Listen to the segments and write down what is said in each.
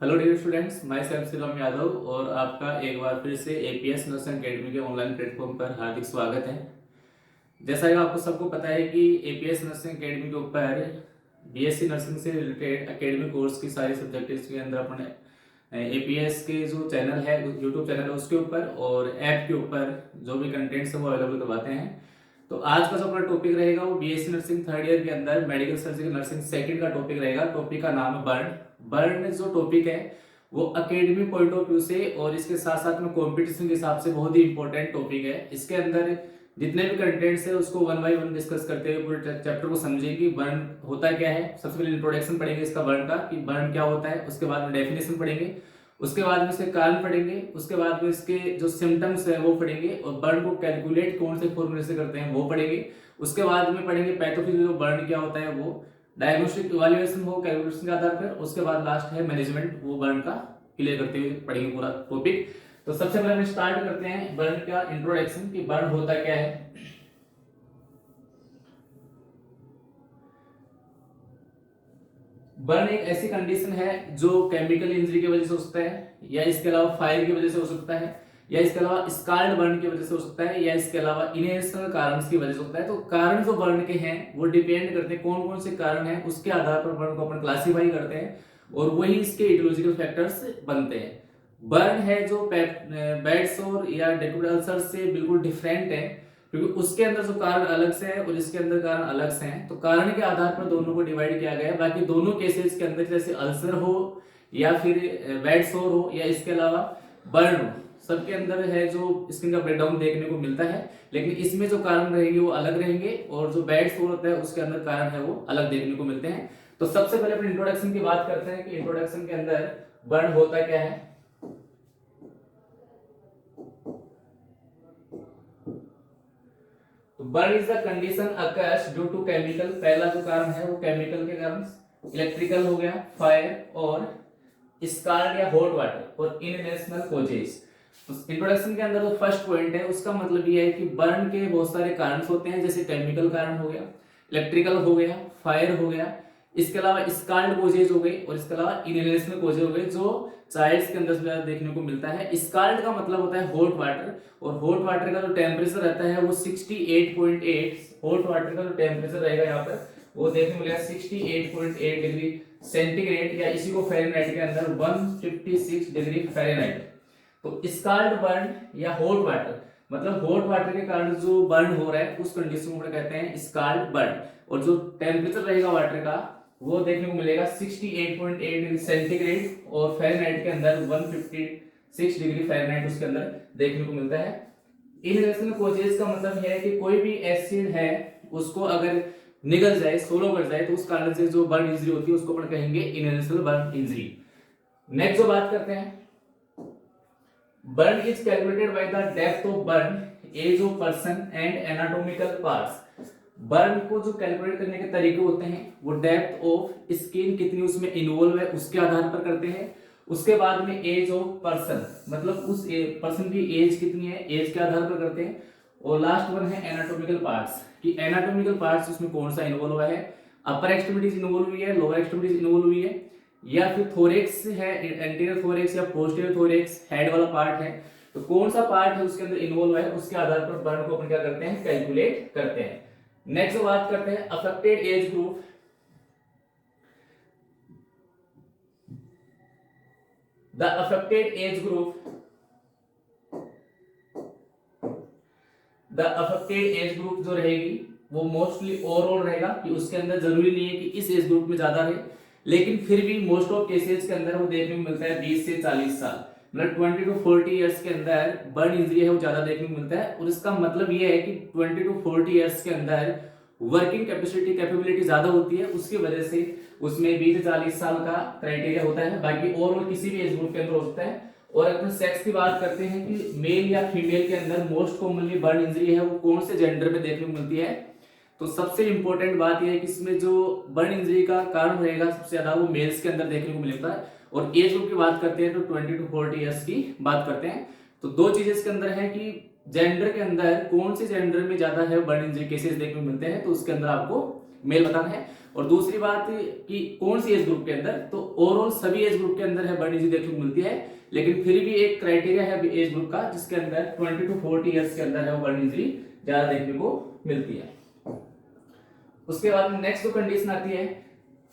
Hello dear students, मैं self Shivam Yadav और आपका एक बार फिर से एपीएस नर्सिंग अकेडमी के ऑनलाइन प्लेटफॉर्म पर हार्दिक स्वागत है। जैसा कि आपको सबको पता है कि एपीएस नर्सिंग अकेडमी के ऊपर बीएससी नर्सिंग से रिलेटेड अकेडमिक कोर्स की सारी सब्जेक्ट्स के अंदर अपने एपीएस के जो चैनल है, यूट्यूब चैनल है, उसके ऊपर और ऐप के ऊपर जो भी कंटेंट्स है वो अवेलेबल करवाते हैं। तो आज का जो अपना टॉपिक रहेगा वो बीएससी नर्सिंग थर्ड ईयर के अंदर मेडिकल सर्जिकल नर्सिंग सेकंड का टॉपिक रहेगा। टॉपिक का नाम है बर्न। बर्न जो टॉपिक है वो अकेडमिक पॉइंट ऑफ व्यू से और इसके साथ साथ में कंपटीशन के हिसाब से बहुत ही इंपॉर्टेंट टॉपिक है। इसके अंदर जितने भी कंटेंट्स है उसको वन बाय वन डिस्कस करते हुए पूरे चैप्टर को समझेंगे कि बर्न होता क्या है। सबसे पहले इंट्रोडक्शन पढ़ेंगे इसका बर्न का कि बर्न क्या होता है, उसके बाद में डेफिनेशन पढ़ेंगे, उसके बाद में इसके कारण पढ़ेंगे, उसके बाद में इसके जो सिम्टम्स है वो पढ़ेंगे और बर्न को कैलकुलेट कौन से फॉर्मूले से करते हैं वो पढ़ेंगे। उसके बाद में पढ़ेंगे पैथोफिजियो बर्न क्या होता है, वो डायग्नोस्टिक इवैल्यूएशन हो कैलकुलेशन के आधार पर। उसके बाद लास्ट है मैनेजमेंट, वो बर्न का क्लियर करते हुए पढ़ेंगे पूरा टॉपिक। तो सबसे पहले हम स्टार्ट करते हैं बर्न का इंट्रोडक्शन कि बर्न होता क्या है। बर्न एक ऐसी कंडीशन है जो केमिकल इंजरी की वजह से हो सकता है, या इसके अलावा फायर की वजह से हो सकता है, या इसके अलावा स्कार्ड बर्न की वजह से हो सकता है, या इसके अलावा इनहेरेंशियल कारण की वजह से होता है। तो कारण जो बर्न के हैं वो डिपेंड करते हैं कौन कौन से कारण हैं, उसके आधार पर बर्न को अपन क्लासीफाई करते हैं और वही इसके इटियोलॉजिकल फैक्टर्स बनते हैं। बर्न है जो बेड सोर या डेकोड अल्सर से बिल्कुल डिफरेंट है, क्योंकि उसके अंदर जो कारण अलग से है और इसके अंदर कारण अलग से हैं। तो कारण के आधार पर दोनों को डिवाइड किया गया है। बाकी दोनों केसेस के अंदर जैसे अल्सर हो या फिर बेड सोर हो या इसके अलावा बर्न हो, सबके अंदर है जो स्किन का ब्रेकडाउन देखने को मिलता है, लेकिन इसमें जो कारण रहेंगे वो अलग रहेंगे और जो बेड सोर होता है उसके अंदर कारण है वो अलग देखने को मिलते हैं। तो सबसे पहले अपने इंट्रोडक्शन की बात करते हैं कि इंट्रोडक्शन के अंदर बर्न होता क्या है। तो burn is the condition occurs due to chemical. पहला जो कारण है वो केमिकल के कारण, इलेक्ट्रिकल हो गया, फायर और स्कार्ड या हॉट वाटर और इनहेरेंशियल कॉजेस। तो इंट्रोडक्शन के अंदर जो फर्स्ट पॉइंट है उसका मतलब ये है कि बर्न के बहुत सारे कारण होते हैं, जैसे केमिकल कारण हो गया, इलेक्ट्रिकल हो गया, फायर हो गया, इसके अलावा स्कार्ड कोजेज हो गई और इसके अलावा इनहेलेशनल कोजेज हो गए, जो चाइल्ड्स के अंदर ज्यादा देखने को मिलता है। स्कार्ड का मतलब होता है हॉट वाटर और हॉट वाटर का जो टेम्परेचर रहता है वो 68.8, हॉट वाटर का जो टेम्परेचर रहेगा यहाँ पर वो देखने को मिलेगा 68.8 डिग्री सेंटीग्रेड, या इसी को फ़ारेनहाइट के अंदर 156 डिग्री फ़ारेनहाइट। तो स्कार्ड बर्न या हॉट वाटर मतलब हॉट वाटर के कारण जो बर्न हो रहा है उस कंडीशन को कहते हैं स्कार्ड बर्न। और जो टेम्परेचर रहेगा वाटर का वो देखने को मिलेगा 68.8 डिग्री सेंटीग्रेड और फ़ारेनहाइट के अंदर 156 डिग्री फ़ारेनहाइट उसके अंदर देखने को मिलता है। इनहेलेशनल कोजेस का मतलब है कि कोई भी एसिड है उसको अगर निगल जाए, सोलो कर जाए, तो उस कारण से जो बर्न इंजरी होती है उसको अपन कहेंगे इनहेलेशनल बर्न इंजरी। नेक्स्ट जो बात करते हैं, burn is calculated by the depth of burn, age of person and anatomical parts. Burn को जो कैलकुलेट करने के तरीके होते हैं वो डेप्थ ऑफ स्किन कितनी उसमें इन्वॉल्व है उसके आधार पर करते हैं। उसके बाद में एज ऑफ पर्सन मतलब उस पर्सन की एज कितनी है, एज के आधार पर करते हैं। और लास्ट वन है एनाटॉमिकल पार्ट्स कि एनाटॉमिकल पार्ट्स उसमें कौन सा इन्वॉल्व हुआ है, अपर एक्सट्रीमिटीज इन्वॉल्व हुई है, लोअर एक्सट्रीमिटीज इन्वॉल्व हुई है, या फिर थोरेक्स है, एंटीरियर थोरेक्स या पोस्टीरियर थोरेक्स हेड वाला पार्ट है, तो कौन सा पार्ट है उसके अंदर इन्वॉल्व है उसके आधार पर बर्न को अपन क्या करते हैं, कैलकुलेट करते हैं। नेक्स्ट बात करते हैं affected age group. The affected age group, the affected age group जो रहेगी वो मोस्टली ओवरऑल रहेगा कि उसके अंदर जरूरी नहीं है कि इस एज ग्रुप में ज्यादा रहे, लेकिन फिर भी मोस्ट ऑफ केसेस के अंदर वो देखने को मिलता है 20 से 40 साल मतलब 20 टू 40 इयर्स के अंदर बर्न इंजरी है वो ज्यादा देखने को मिलता है। और इसका मतलब ये है कि 20 टू 40 इयर्स के अंदर वर्किंग कैपेबिलिटी ज्यादा होती है, उसकी वजह से उसमें 20 से 40 साल का क्राइटेरिया होता है। बाकी ओवरऑल किसी भी एज ग्रुप के अंदर हो सकता है। और अगर सेक्स की बात करते हैं कि मेल या फीमेल के अंदर मोस्ट कॉमनली बर्न इंजरी है वो कौन से जेंडर में देखने को मिलती है, तो सबसे इंपॉर्टेंट बात यह है कि इसमें जो बर्न इंजरी का कारण रहेगा सबसे ज्यादा वो मेल्स के अंदर देखने को मिलता है। और एज ग्रुप की बात करते हैं तो 20 टू 40 इयर्स की बात करते हैं। तो दो चीजें इसके अंदर है कि जेंडर के अंदर कौन से जेंडर में ज्यादा है बर्न इंजरी केसेस देखने को मिलते हैं, तो उसके अंदर आपको मेल बताना है। और दूसरी बात कि कौन सी एज ग्रुप के अंदर, तो ओवरऑल सभी एज ग्रुप के अंदर है बर्न इंजरी देखने को मिलती है, लेकिन फिर भी एक क्राइटेरिया है एज ग्रुप का जिसके अंदर 20 to 40 ईयर्स के अंदर है वो बर्न इंजरी ज्यादा देखने को मिलती है। उसके बाद में नेक्स्ट जो कंडीशन आती है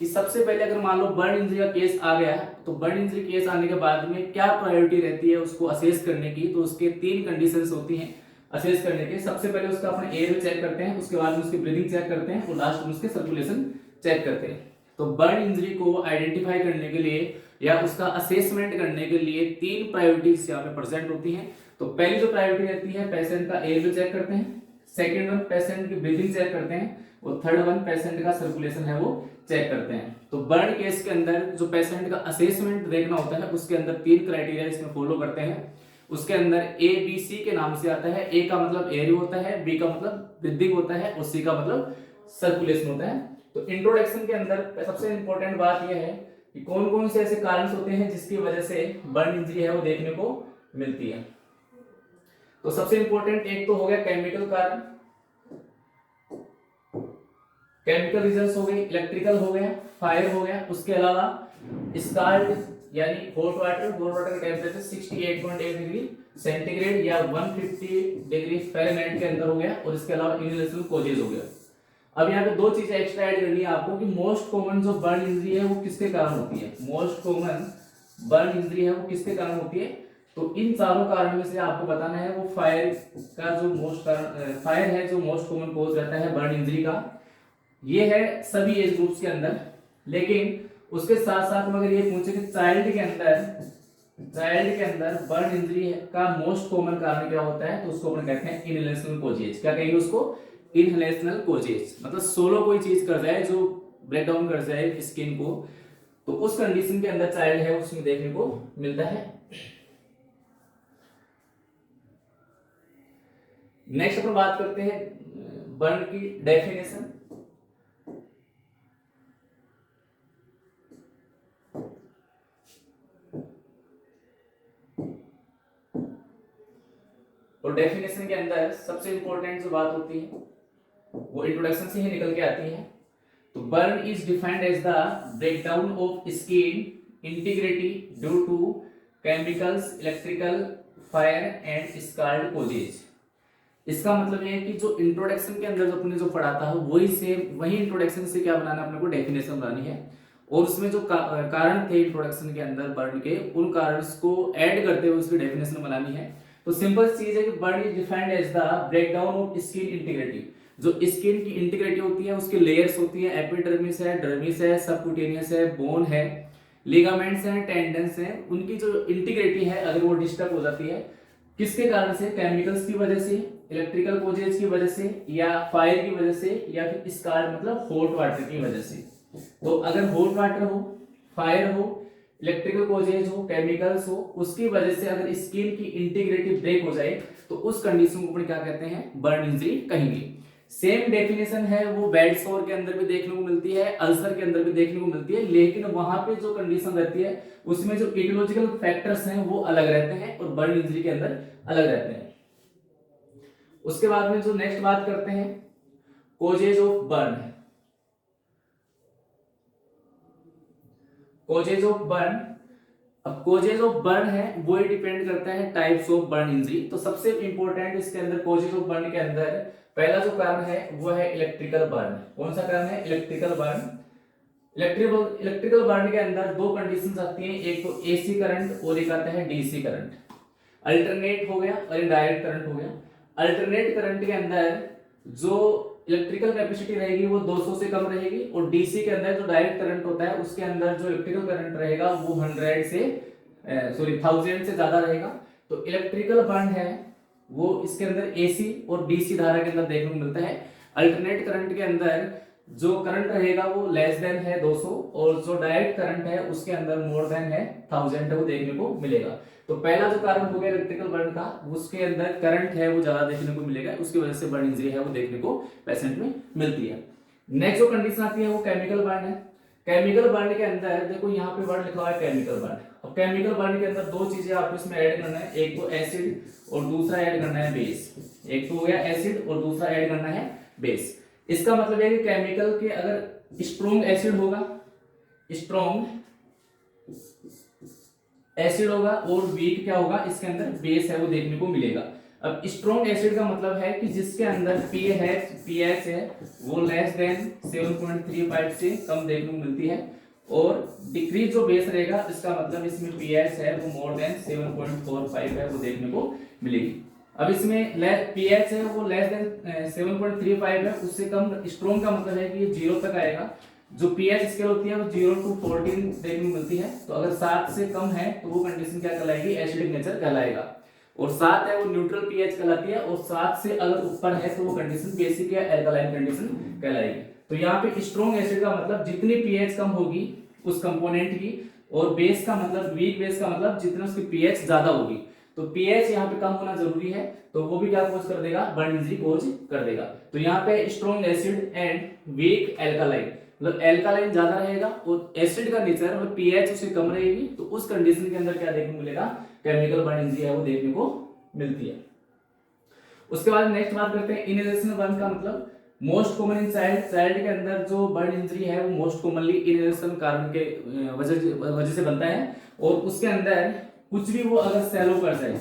कि सबसे पहले अगर मान लो बर्न इंजरी का केस आ गया तो बर्न इंजरी केस आने के बाद में क्या प्रायोरिटी रहती है उसको असेस करने की, तो उसके 3 कंडीशंस होती हैं असेस करने के। सबसे पहले उसका अपने एयर चेक करते हैं, उसके बाद में उसकी ब्रीदिंग चेक करते हैं और लास्ट में उसके सर्कुलेशन चेक करते हैं। तो बर्न इंजरी को आइडेंटिफाई करने के लिए या उसका असेसमेंट करने के लिए 3 प्रायोरिटीज यहाँ पे प्रेजेंट होती हैं। तो पहली जो प्रायोरिटी रहती है पेशेंट का एयर चेक करते हैं, सेकंड वन पेशेंट की ब्रीदिंग चेक करते हैं और थर्ड वन पेशेंट का सर्कुलेशन है वो चेक करते हैं। तो बर्न केस के अंदर जो पेशेंट का असेसमेंट देखना होता है उसके अंदर 3 क्राइटेरिया इसमें फॉलो करते हैं। उसके अंदर ABC के नाम से आता है। A का मतलब एयर होता है, B का मतलब ब्रीदिंग होता है और C का मतलब सर्कुलेशन होता है। तो इंट्रोडक्शन के अंदर सबसे इंपॉर्टेंट बात यह है कि कौन कौन से ऐसे कारण होते हैं जिसकी वजह से बर्न इंजरी है वो देखने को मिलती है। तो सबसे इंपॉर्टेंट एक तो हो गया केमिकल कारण, केमिकल रीजंस हो गए, इलेक्ट्रिकल हो गया, फायर हो गया, उसके अलावा स्काल्ड यानी हॉट वाटर का टेंपरेचर 68.8 डिग्री सेंटीग्रेड या 150 डिग्री फ़ारेनहाइट के अंदर हो गया और इसके अलावा इनहेलेशनल कॉजेज हो गया। अब यहाँ पे 2 चीजें एक्स्ट्रा ऐड करनी है आपको कि मोस्ट कॉमन जो बर्न इंजरी है वो किसके कारण होती है, मोस्ट कॉमन बर्न इंजरी है वो किसके कारण होती है। तो इन चारों कारण में से आपको बताना है वो फायर का जो मोस्ट कारण, फायर है जो मोस्ट कॉमन कॉज रहता है बर्न इंजरी का, ये है सभी एज ग्रुप्स के अंदर। लेकिन उसके साथ साथ में अगर ये पूछे कि चाइल्ड के अंदर बर्न इंजरी का मोस्ट कॉमन कारण क्या होता है, तो उसको अपन कहते हैं इनहेलेशनल कॉजेज। क्या कहेंगे उसको, इनहेलेशनल कॉजेज। मतलब सोलो कोई चीज कर जाए जो ब्रेक डाउन कर जाए स्किन को, तो उस कंडीशन के अंदर चाइल्ड है उसमें देखने को मिलता है। नेक्स्ट अपन बात करते हैं बर्न की डेफिनेशन। और डेफिनेशन के अंदर सबसे इंपॉर्टेंट जो बात होती है वो इंट्रोडक्शन से ही निकल के आती है। तो burn is defined as the breakdown of skin integrity due to chemicals, electrical, fire and scald causes. इसका मतलब है कि जो इंट्रोडक्शन के अंदर जो अपने जो पढ़ा था वही इंट्रोडक्शन से क्या बनाना, अपने को डेफिनेशन बनानी है और उसमें जो कारण थे इंट्रोडक्शन के अंदर बर्न के, उन कारण को ऐड करते हुए उसकी डेफिनेशन बनानी है। तो सिंपल चीज है कि burn is defined as the breakdown of skin integrity. जो स्किन की इंटीग्रिटी होती है उसके लेयर्स होती है, एपिडर्मिस है, डर्मिस है, सबक्यूटेनियस है, बोन है, लिगामेंट्स हैं, टेंडन्स हैं, उनकी जो इंटीग्रिटी है अगर वो डिस्टर्ब हो जाती है किसके कारण से, केमिकल्स की वजह से, इलेक्ट्रिकल कॉजेज की वजह से या फायर की वजह से या फिर स्कार्ड मतलब हॉट वाटर की वजह से। तो अगर हॉट वाटर हो, फायर हो, इलेक्ट्रिकल कॉजेज हो, केमिकल्स हो, उसकी वजह से अगर स्किन की इंटीग्रिटी ब्रेक हो जाए तो उस कंडीशन को अपन क्या कहते हैं, बर्न इंजरी कहेंगे। सेम डेफिनेशन है वो बेड सोर के अंदर भी देखने को मिलती है, अल्सर के अंदर भी देखने को मिलती है, लेकिन वहां पे जो कंडीशन रहती है उसमें जो इटियोलॉजिकल फैक्टर्स हैं वो अलग रहते हैं और बर्न इंजरी के अंदर अलग रहते हैं। उसके बाद में जो नेक्स्ट बात करते हैं causes of burn. Causes of burn, अब कॉजेज ऑफ बर्न है वो ही डिपेंड करता है टाइप्स ऑफ बर्न इंजरी। तो सबसे इंपॉर्टेंट इसके अंदर कॉजेज ऑफ बर्न के अंदर पहला जो कारण है वो है इलेक्ट्रिकल बर्न। कौन सा कारण है, इलेक्ट्रिकल बर्न। इलेक्ट्रिकल बर्न के अंदर 2 कंडीशंस आती हैं, एक तो AC करंट और एक आता है DC करंट। अल्टरनेट हो गया और इनडायरेक्ट करंट हो गया। अल्टरनेट करंट के अंदर जो इलेक्ट्रिकल कैपेसिटी रहेगी वो 200 से कम रहेगी और DC के अंदर जो डायरेक्ट करंट होता है उसके अंदर जो इलेक्ट्रिकल करंट रहेगा वो 1000 से ज्यादा रहेगा। तो इलेक्ट्रिकल बर्न है वो इसके अंदर AC और DC धारा के अंदर देखने को मिलता है। अल्टरनेट करंट के अंदर जो करंट रहेगा वो लेस देन है 200 और जो डायरेक्ट करंट है उसके अंदर मोर देन है 1000 वो देखने को मिलेगा। तो पहला जो कारण हो गया इलेक्ट्रिकल बर्न का, उसके अंदर करंट है वो ज्यादा देखने को मिलेगा, उसकी वजह से बर्न इंजरी है वो देखने को पेशेंट में मिलती है। नेक्स्ट जो कंडीशन आती है वो केमिकल बर्न है। केमिकल बर्न के अंदर देखो यहाँ पे वर्ड लिखा हुआ है केमिकल बर्न। अब केमिकल बर्न के अंदर 2 चीजें आपको इसमें ऐड करना है, एक तो एसिड और दूसरा ऐड करना है बेस। एक तो हो गया एसिड और दूसरा ऐड करना है बेस। इसका मतलब है कि केमिकल के अगर स्ट्रॉन्ग एसिड होगा, स्ट्रॉन्ग एसिड होगा और वीक क्या होगा, इसके अंदर बेस है वो देखने को मिलेगा। अब स्ट्रॉन्ग एसिड का मतलब है कि जिसके अंदर पीएच है वो लेस देन 7.35 से कम देखने को मिलती है, और डिक्रीज जो बेस रहेगा इसका मतलब इसमें पीएच है वो मोर देन 7.45 है वो देखने को मिलेगी। अब इसमें पीएच है वो लेस देन 7.35 है, उससे कम स्ट्रॉन्ग का मतलब है कि ये 0 तक आएगा। जो पीएच स्केल होती है वो 0 to 14 देखने को मिलती है, तो अगर 7 से कम है तो वो कंडीशन क्या कहलाएगी, एसिडिक नेचर कहलाएगा। और 7 है वो न्यूट्रल पीएच कहलाती है, और 7 से अगर ऊपर है तो वो कंडीशन बेसिक या एल्कलाइन कंडीशन कहलाएगी। तो यहाँ पे स्ट्रॉन्ग एसिड का मतलब जितनी पीएच कम होगी उस कंपोनेंट की, और बेस का मतलब वीक बेस का मतलब जितना उसकी पीएच ज्यादा होगी। तो पीएच यहाँ पे कम होना जरूरी है, तो वो भी क्या कोज कर देगा, बर्न इंजरी कोज कर देगा। तो यहाँ पे strong acid and weak alkaline, मतलब एल्कालाइन ज्यादा रहेगा और एसिड का नेचर मतलब पीएच उससे कम रहेगी, तो उस कंडीशन के अंदर क्या देखने को मिलेगा, केमिकल बर्न इंजरी है वो देखने को मिलती है। उसके बाद नेक्स्ट बात करते हैं इनहेलेशन बर्न का मतलब मोस्ट कॉमन इन चाइल्ड के अंदर जो बर्न इंजरी है वो मोस्ट कॉमनली इनहेलेशन कारण के वजह से बनता है, और उसके अंदर कुछ भी वो अगर सैलो कर जाए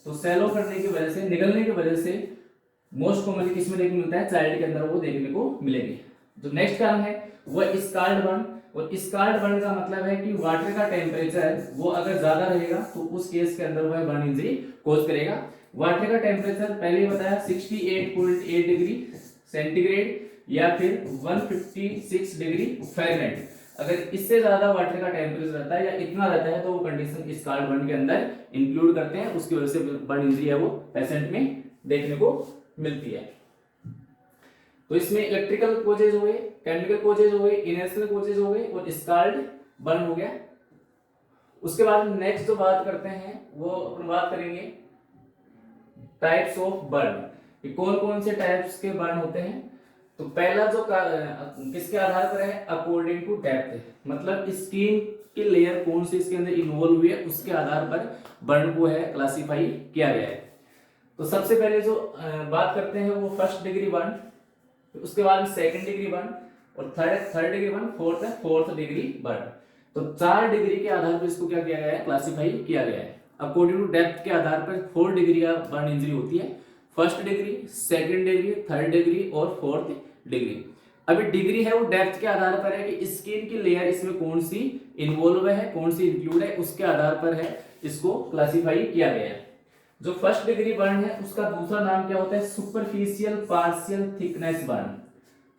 तो सैलो करने की वजह से, निगलने की वजह से मोस्ट कॉमनली किसमें देखने को मिलता है, चाइल्ड के अंदर वो देखने को मिलेगी। जो नेक्स्ट कारण है वो स्कार्ड बर्न, और स्कार्ड बर्न का मतलब है कि वाटर का टेम्परेचर वो अगर ज्यादा रहेगा तो उस केस के अंदर वह बर्न इंजरी कोज करेगा। वाटर का टेम्परेचर पहले ही बताया 68.8 डिग्री सेंटीग्रेड या फिर 156 डिग्री फ़ारेनहाइट। अगर इससे ज्यादा वाटर का टेम्परेचर रहता है या इतना रहता है तो वो कंडीशन स्कार्ड बर्न के अंदर इंक्लूड करते हैं, उसकी वजह से बर्न इंजरी है वो पेशेंट में देखने को मिलती है। तो इसमें इलेक्ट्रिकल कोजेज हो गए, केमिकल कोजेज हो गए, इनर्शियल कोजेज हो गए और स्कार्ड बर्न हो गया। उसके बाद नेक्स्ट जो बात करते हैं वो अपन बात करेंगे टाइप्स ऑफ बर्न, कौन कौन से टाइप्स के बर्न होते हैं। तो पहला जो किसके आधार पर है, अकॉर्डिंग टू डेप्थ, मतलब स्किन की लेयर कौन सी इसके अंदर इन्वॉल्व हुई है उसके आधार पर बर्न को है क्लासिफाई किया गया है। तो सबसे पहले जो बात करते हैं वो फर्स्ट डिग्री बर्न, उसके बाद सेकंड डिग्री बर्न और third degree burn, fourth degree burn. तो 4 डिग्री के आधार पर इसको क्या किया गया है, क्लासिफाई किया गया है। अकॉर्डिंग टू डेप्थ के आधार पर 4 डिग्री का बर्न इंजरी होती है, first degree, second degree, third degree और फोर्थ डिग्री। अभी डिग्री है वो डेप्थ के आधार पर है कि स्किन की लेयर इसमें कौन सी इन्वॉल्व है, कौन सी इंक्लूड है, उसके आधार पर है इसको क्लासिफाई किया गया है। जो फर्स्ट डिग्री बर्न है उसका दूसरा नाम क्या होता है, superficial partial thickness burn.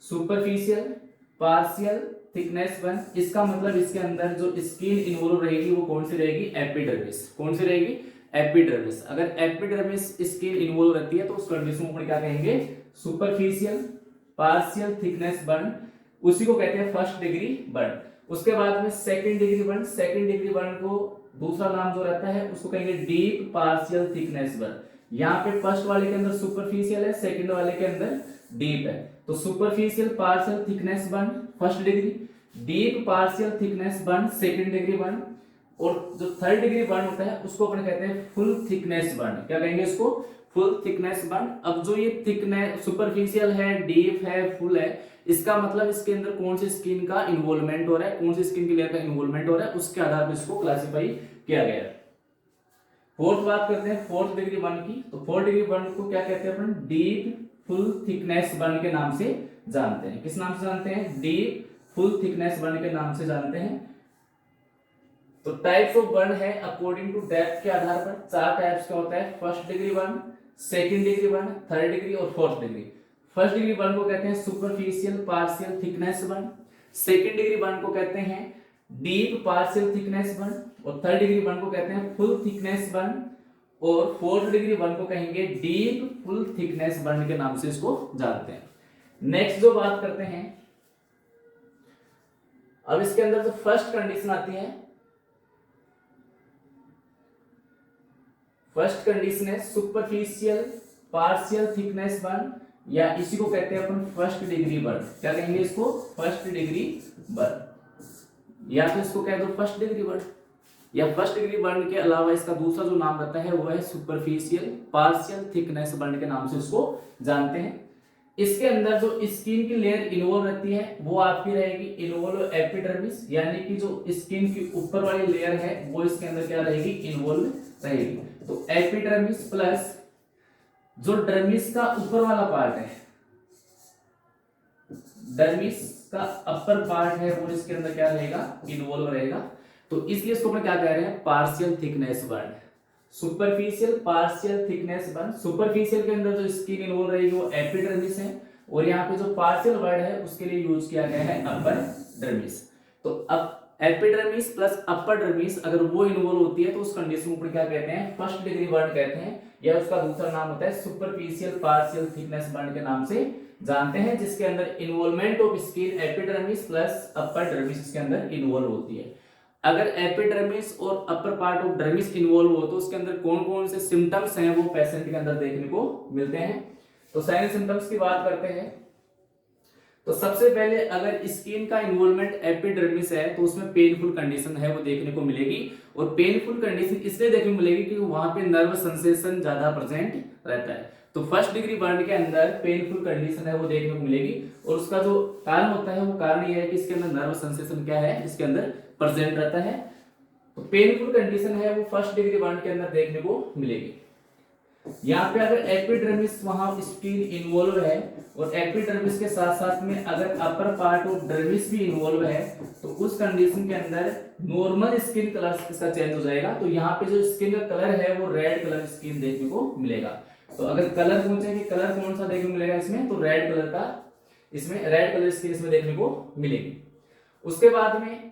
Superficial partial thickness burn, इसका मतलब इसके अंदर जो स्किन इन्वॉल्व रहेगी वो कौन सी रहेगी, एपिडर्मिस। कौन सी रहेगी, एपिडर्मिस। अगर एपिडर्मिस स्किन इन्वॉल्व रहती है तो उस कंडीशन को क्या कहेंगे, सुपरफिशियल पार्शियल थिकनेस बर्न, उसी को कहते हैं फर्स्ट डिग्री बर्न। उसके बाद में second degree burn, second degree burn को दूसरा नाम जो रहता है उसको कहेंगे डीप पार्शियल थिकनेस बर्न। यहाँ पे फर्स्ट वाले के अंदर सुपरफिशियल है, सेकंड वाले के अंदर डीप है। तो superficial partial thickness burn first degree, deep partial thickness burn second degree burn, और जो थर्ड डिग्री बर्न होता है उसको अपन कहते हैं फुल थिकनेस बर्न। क्या कहेंगे इसको, फुल थिकनेस बर्न। अब जो ये थिकनेस सुपरफिशियल है, डीप है, फुल है, इसका मतलब इसके अंदर कौन सी स्किन का इन्वॉल्वमेंट हो रहा है, कौन सी स्किन की लेयर का इन्वॉल्वमेंट हो रहा है, उसके आधार पर इसको क्लासिफाई किया गया है। फोर्थ बात करते हैं फोर्थ डिग्री बर्न की। तो फोर्थ डिग्री बर्न को क्या कहते हैं अपन, डीप फुल थिकनेस बर्न के नाम से जानते हैं। किस नाम से जानते हैं, डीप फुल थिकनेस बर्न के नाम से जानते हैं। तो टाइप्स ऑफ बर्न है अकॉर्डिंग टू डेप्थ के आधार पर 4 टाइप्स का होता है, first degree burn, second degree burn, third degree और fourth degree. First degree burn को कहते हैं superficial partial thickness burn, second degree burn को कहते हैं डीप पार्शियल थिकनेस बर्न, और थर्ड डिग्री बर्न को कहते हैं फुल थिकनेस बर्न, और फोर्थ डिग्री बर्न को कहेंगे डीप फुल थिकनेस बर्न के नाम से इसको जानते हैं। नेक्स्ट जो बात करते हैं, अब इसके अंदर जो फर्स्ट कंडीशन आती है, फर्स्ट कंडीशन है सुपरफिशियल पार्शियल थिकनेस बर्न, या इसी को कहते हैं अपन फर्स्ट डिग्री बर्न। क्या कहेंगे इसको, फर्स्ट डिग्री बर्न, या तो इसको कह दो फर्स्ट डिग्री बर्न, या फर्स्ट डिग्री बर्न के अलावा इसका दूसरा जो नाम रहता है वो है सुपरफिशियल पार्शियल थिकनेस बर्न के नाम से इसको जानते हैं। इसके अंदर जो स्किन की लेयर इन्वॉल्व रहती है वो आपकी रहेगी इन्वॉल्व एपिडर्मिस, यानी कि जो स्किन की ऊपर वाली लेयर है वो इसके अंदर क्या रहेगी, इन्वॉल्व रहेगी। तो एपिडर्मिस प्लस जो डर्मिस का ऊपर वाला पार्ट है, डर्मिस का अपर पार्ट है वो इसके अंदर क्या रहेगा, इन्वॉल्व रहेगा। तो इसलिए इसको अपन क्या कह रहे हैं, partial thickness burn, superficial partial thickness burn. Superficial के अंदर जो स्किन इन्वॉल्व रहेगी वो एपिडर्मिस है, और यहाँ पे जो पार्शियल वर्ड है उसके लिए यूज किया गया है अपर डर्मिस। तो अब एपिडर्मिस प्लस अपर डर्मिस अगर वो इन्वॉल्व होती है तो उस कंडीशन को क्या कहते हैं, फर्स्ट डिग्री बर्न कहते हैं, या उसका दूसरा नाम होता है सुपरफिशियल पार्शियल थिकनेस बर्न के नाम से जानते हैं, जिसके अंदर involvement of skin epidermis plus upper dermis इसके अंदर इन्वॉल्व होती है। अगर एपिडर्मिस और upper part of dermis involve हो तो उसके अंदर कौन कौन से सिम्टम्स हैं वो पेशेंट के अंदर देखने को मिलते हैं। तो साइन सिम्टम्स की बात करते हैं तो सबसे पहले अगर स्किन का इन्वॉल्वमेंट एपिडर्मिस है तो उसमें पेनफुल कंडीशन है वो देखने को मिलेगी, और पेनफुल कंडीशन इसलिए देखने को मिलेगी कि वहां पे नर्व सेंसेशन ज्यादा प्रेजेंट रहता है। तो फर्स्ट डिग्री बर्न के अंदर पेनफुल कंडीशन है वो देखने को मिलेगी, और उसका जो कारण होता है वो कारण ये है कि इसके अंदर नर्व सेंसेशन क्या है, इसके अंदर प्रेजेंट रहता है। तो पेनफुल कंडीशन है वो फर्स्ट डिग्री बर्न के अंदर देखने को मिलेगी। यहाँ पे अगर एपिडर्मिस वहां स्किन इन्वॉल्व है और एपिडर्मिस के साथ साथ में अगर अपर पार्ट ऑफ डर्मिस भी इन्वॉल्व है तो उस कंडीशन के अंदर नॉर्मल स्किन कलर इसका चेंज हो जाएगा। तो यहाँ पे जो स्किन का कलर है वो रेड कलर स्किन देखने को मिलेगा। तो अगर कलर पूछेंगे कलर कौन सा देखने को मिलेगा इसमें, तो रेड कलर का, इसमें रेड कलर स्किन इसमें देखने को मिलेगी। उसके बाद में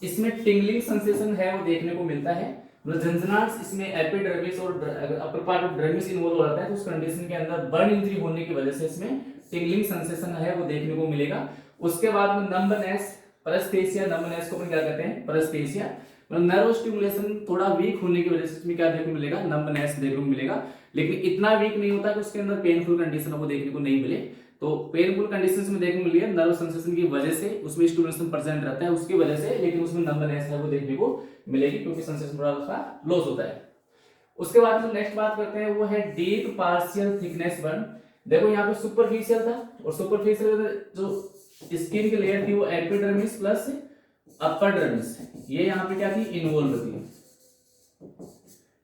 इसमें टिंगलिंग सेंसेशन है वो देखने को मिलता है, मतलब झंझनाहट इसमें एपिडर्मिस और upper part of dermis involve हो जाता है तो उस कंडीशन के अंदर बर्न इंजरी होने की वजह से इसमें टिंगलिंग सेंसेशन है वो देखने को मिलेगा। उसके बाद में नंबनेस, पैरेस्थेसिया, नंबनेस को अपन क्या कहते हैं, पैरेस्थेसिया, मतलब नर्व स्टिमुलेशन थोड़ा वीक होने की वजह से इसमें क्या देखने को मिलेगा, नंबनेस देखने को मिलेगा, लेकिन इतना वीक नहीं होता कि उसके अंदर पेनफुल कंडीशन वो देखने को नहीं मिले। तो पेनफुल कंडीशंस में देखने को मिली है नर्व सेंसेशन की वजह से, उसमें स्टिमुलेशन प्रेजेंट रहता है उसकी वजह से, लेकिन उसमें नंबनेस है वो देखने को मिलेगी क्योंकि सेंसेशन थोड़ा उसका लॉस होता है। उसके बाद जो नेक्स्ट बात करते हैं वो है डीप पार्शियल थिकनेस बर्न। देखो यहाँ पे सुपरफिशियल था और सुपरफिशियल जो स्किन की लेयर थी वो एपिडर्मिस प्लस अपर डर्मिस, ये यहाँ पे क्या थी, इन्वॉल्व थी।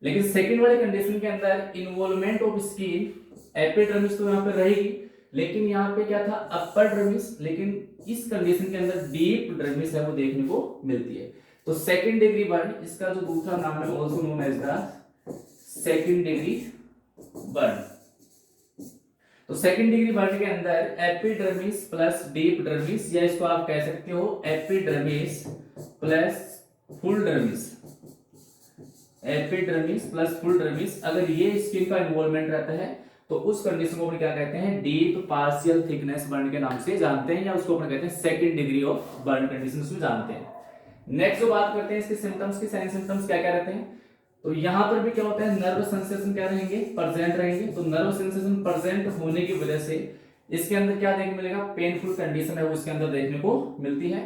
लेकिन सेकंड वाले कंडीशन के अंदर इन्वॉल्वमेंट ऑफ स्किन एपिडर्मिस तो यहाँ पे रहेगी, लेकिन यहाँ पे क्या था, अपर डर्मिस, लेकिन इस कंडीशन के अंदर डीप डर्मिस है वो देखने को मिलती है। तो सेकंड डिग्री बर्न, इसका जो दूसरा नाम है also known as the second degree burn. तो सेकंड डिग्री बर्न के अंदर एपिडर्मिस प्लस डीप डर्मिस, या इसको आप कह सकते हो epidermis plus full dermis, epidermis plus full dermis, अगर ये स्किन का इन्वॉल्वमेंट रहता है तो उस कंडीशन को अपन क्या कहते हैं, डीप पार्शियल थिकनेस बर्न के नाम से जानते हैं, या उसको अपन कहते हैं second degree of burn condition उसमें जानते हैं। नेक्स्ट जो बात करते हैं इसके सिम्टम्स की, साइन सिम्टम्स क्या क्या रहते हैं, तो यहां पर भी क्या होता है, नर्व सेंसेशन क्या रहेंगे, प्रेजेंट रहेंगे। तो नर्व सेंसेशन प्रेजेंट होने की वजह से इसके अंदर क्या देखने को मिलेगा, पेनफुल कंडीशन है वो इसके अंदर देखने को मिलती है।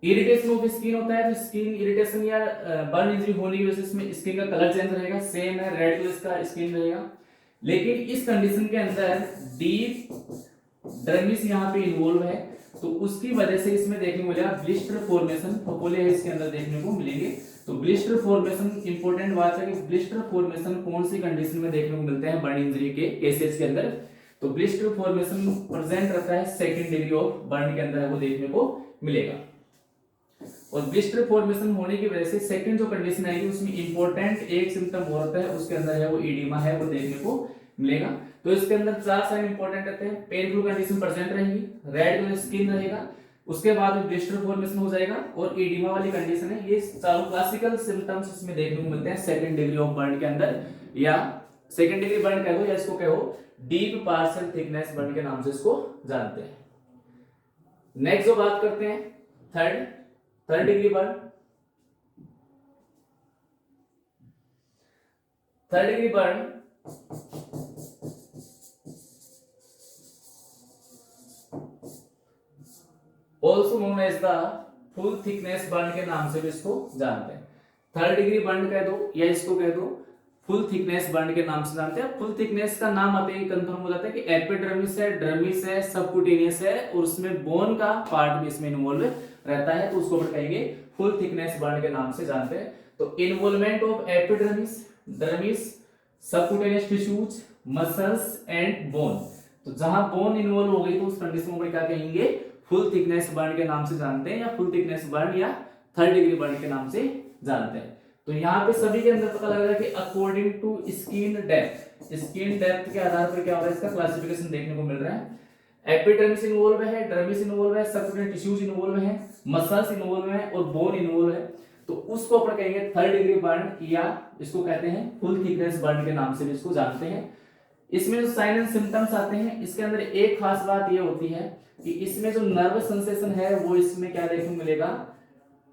इरिटेशन ऑफ स्किन होता है, तो स्किन इरिटेशन या बर्न इंजरी होने की वजह से इसमें स्किन का कलर चेंज रहेगा, सेम है रेड कलर का स्किन रहेगा। लेकिन इस कंडीशन के अंदर डीप डर्मिस यहाँ पे इन्वॉल्व है तो उसकी वजह से इसमें देखने को मिलेगा ब्लिस्टर फॉर्मेशन, फफोले इसके अंदर देखने को मिलेंगे। तो ब्लिस्टर फॉर्मेशन इंपॉर्टेंट बात है कि ब्लिस्टर फॉर्मेशन कौन सी कंडीशन में देखने को मिलते हैं बर्न इंजरी के केसेस के अंदर, तो ब्लिस्टर फॉर्मेशन प्रेजेंट रहता है सेकंड डिग्री ऑफ बर्न के अंदर वो देखने को मिलेगा। और ब्लिस्टर फॉर्मेशन होने की वजह से सेकंड जो कंडीशन आएगी उसमें इंपॉर्टेंट एक सिम्टम हो रहा है, उसके अंदर है वो एडिमा है वो देखने को मिलेगा। तो इसके अंदर चार साइन इंपॉर्टेंट रहते हैं, पेनफुल कंडीशन प्रेजेंट रहेगी, रेड कलर स्किन रहेगा, उसके बाद ब्लिस्टर फॉर्मेशन हो जाएगा और एडिमा वाली कंडीशन है। ये चारों क्लासिकल सिम्टम्स इसमें देखने को मिलते हैं सेकंड डिग्री ऑफ बर्न के अंदर, या सेकंड डिग्री बर्न कह दो या इसको कहो डीप पार्शियल थिकनेस बर्न के नाम से इसको जानते हैं। नेक्स्ट जो बात करते हैं third degree burn. Third degree burn also known as the full thickness burn के नाम से भी इसको जानते हैं। थर्ड डिग्री बर्न कह दो या इसको कह दो फुल थिकनेस बर्न के नाम से जानते हैं। फुल थिकनेस का नाम आते ही कंफर्म हो जाता है कि एपिडर्मिस है, डर्मिस है, सबक्यूटेनियस है और उसमें बोन का पार्ट भी इसमें इन्वॉल्व रहता है, तो उसको कहेंगे फुल थिकनेस बर्न के नाम से जानते हैं। तो involvement of epidermis, dermis, subcutaneous tissues, muscles and bone. तो जहां बोन इन्वॉल्व हो गई तो उस कंडीशन को क्या कहेंगे, फुल थिकनेस बर्न के नाम से जानते हैं, या फुल थिकनेस बर्न या थर्ड डिग्री बर्न के नाम से जानते हैं। तो यहाँ पे सभी के अंदर पता लग रहा है कि अकॉर्डिंग टू स्किन डेप्थ के आधार पर क्या हो रहा है, इसका क्लासिफिकेशन देखने को मिल रहा है। एपिडर्मिस इन्वॉल्व है, डर्मिस इन्वॉल्व है, सबक्यूटेनियस टिश्यूज इन्वॉल्व है, मसल्स इन्वॉल्व है और बोन इन्वॉल्व है। तो उसको अपन कहेंगे थर्ड डिग्री बर्न, या इसको कहते हैं फुल थिकनेस बर्न के नाम से भी इसको जानते हैं। इसमें जो साइन एंड सिम्टम्स आते हैं, इसके अंदर एक खास बात ये होती है कि इसमें जो नर्व सेंसेशन है वो इसमें क्या देखने को मिलेगा,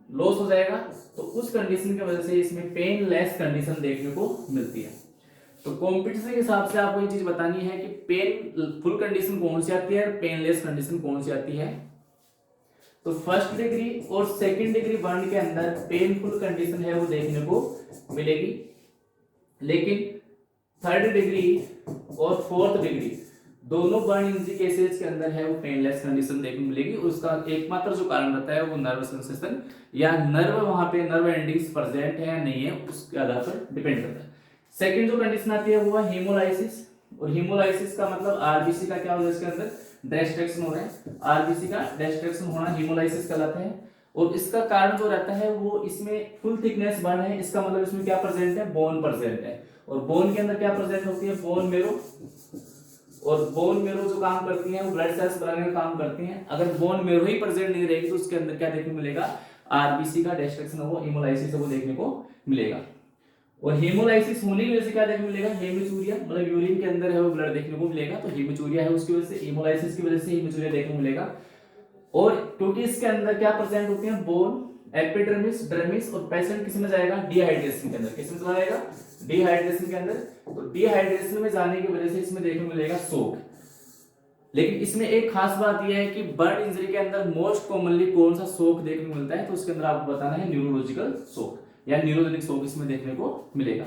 लॉस हो जाएगा। तो उस कंडीशन की वजह से इसमें पेन लेस कंडीशन देखने को मिलती है। तो कॉम्पिटिशन के हिसाब से आपको ये चीज बतानी है कि पेन फुल कंडीशन कौन सी आती है और पेन लेस कंडीशन कौन सी आती है। तो फर्स्ट डिग्री और सेकंड डिग्री बर्न के अंदर पेनफुल कंडीशन है वो देखने को मिलेगी, लेकिन थर्ड डिग्री और फोर्थ डिग्री दोनों बर्न इंजरी केसेस के अंदर है वो पेनलेस कंडीशन देखने को मिलेगी। उसका एकमात्र जो कारण रहता है वो नर्व सेंसेशन या नर्व, वहां पे नर्व एंडिंग्स प्रेजेंट है या नहीं है, उसके आधार पर डिपेंड करता है। सेकंड जो कंडीशन आती है वो है हीमोलाइसिस, और हीमोलाइसिस का मतलब आरबीसी का क्या होगा, इसके अंदर डिस्ट्रक्शन हो रहा है, आरबीसी का डिस्ट्रक्शन होना हीमोलाइसिस कहलाता है। और इसका कारण जो रहता है वो इसमें फुल थिकनेस बर्न है, इसका मतलब इसमें क्या प्रेजेंट है, बोन प्रेजेंट है। और बोन के अंदर क्या प्रेजेंट होती है, बोन मेरो, और बोन मेरो जो काम करती है वो ब्लड सेल्स बनाने का काम करती हैं। अगर बोन मेरो ही प्रेजेंट नहीं रहेगी तो उसके अंदर क्या देखने को मिलेगा, आरबीसी का डिस्ट्रक्शन हो, हीमोलाइसिस वो देखने को मिलेगा। और हेमोलाइसिस होने की वजह से क्या देखने को मिलेगा, हेमिचूरिया, मतलब यूरिन के अंदर है वो ब्लड देखने को मिलेगा, तो हेमिचूरिया है उसकी वजह से, हेमोलाइसिस की वजह से हेमिचूरिया देखने को मिलेगा। और क्योंकि इसके अंदर क्या प्रेजेंट होती है, बोन, एपिडर्मिस, डर्मिस, और पेशेंट किस में जाएगा, डिहाइड्रेशन के अंदर, किस में चला जाएगा, डिहाइड्रेशन के अंदर। तो डिहाइड्रेशन में जाने की वजह से इसमें देखने को मिलेगा शोक। लेकिन इसमें एक खास बात यह है कि बर्न इंजरी के अंदर मोस्ट कॉमनली कौन सा शोक देखने को मिलता है, तो उसके अंदर आपको बताना है न्यूरोलॉजिकल शोक या न्यूरोजेनिक शोक इसमें देखने को मिलेगा।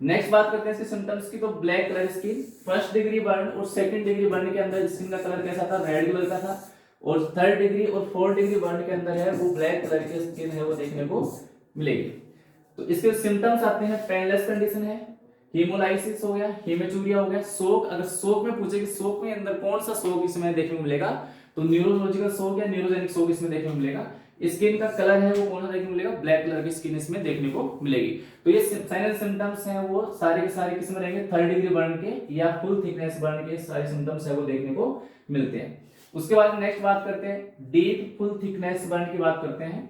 नेक्स्ट बात करते हैं इसके सिम्टम्स की। तो black colour skin, first degree burn और सेकंड डिग्री बर्न के अंदर स्किन का कलर कैसा था, रेड कलर का था, और थर्ड डिग्री और फोर्थ डिग्री बर्न के अंदर है वो ब्लैक कलर की स्किन है वो देखने को मिलेगी। तो इसके सिम्टम्स आते हैं, पेनलेस कंडीशन है, हीमोलाइसिस हो गया, हेमेचूरिया हो गया, शोक। अगर शोक में पूछे कि शोक में अंदर कौन सा शोक इसमें देखने को मिलेगा, तो न्यूरोलॉजिकल शोक या न्यूरोजेनिक शोक इसमें देखने को मिलेगा। स्किन का कलर है वो कौन सा देखने को मिलेगा, ब्लैक कलर की स्किन इसमें देखने को मिलेगी। तो ये साइनल सिम्टम्स हैं वो सारे के सारे किस में रहेंगे, थर्ड डिग्री बर्न के या फुल थिकनेस बर्न के सारे सिम्टम्स है वो देखने को मिलते हैं। उसके बाद नेक्स्ट बात करते हैं डीप फुल थिकनेस बर्न की बात करते हैं।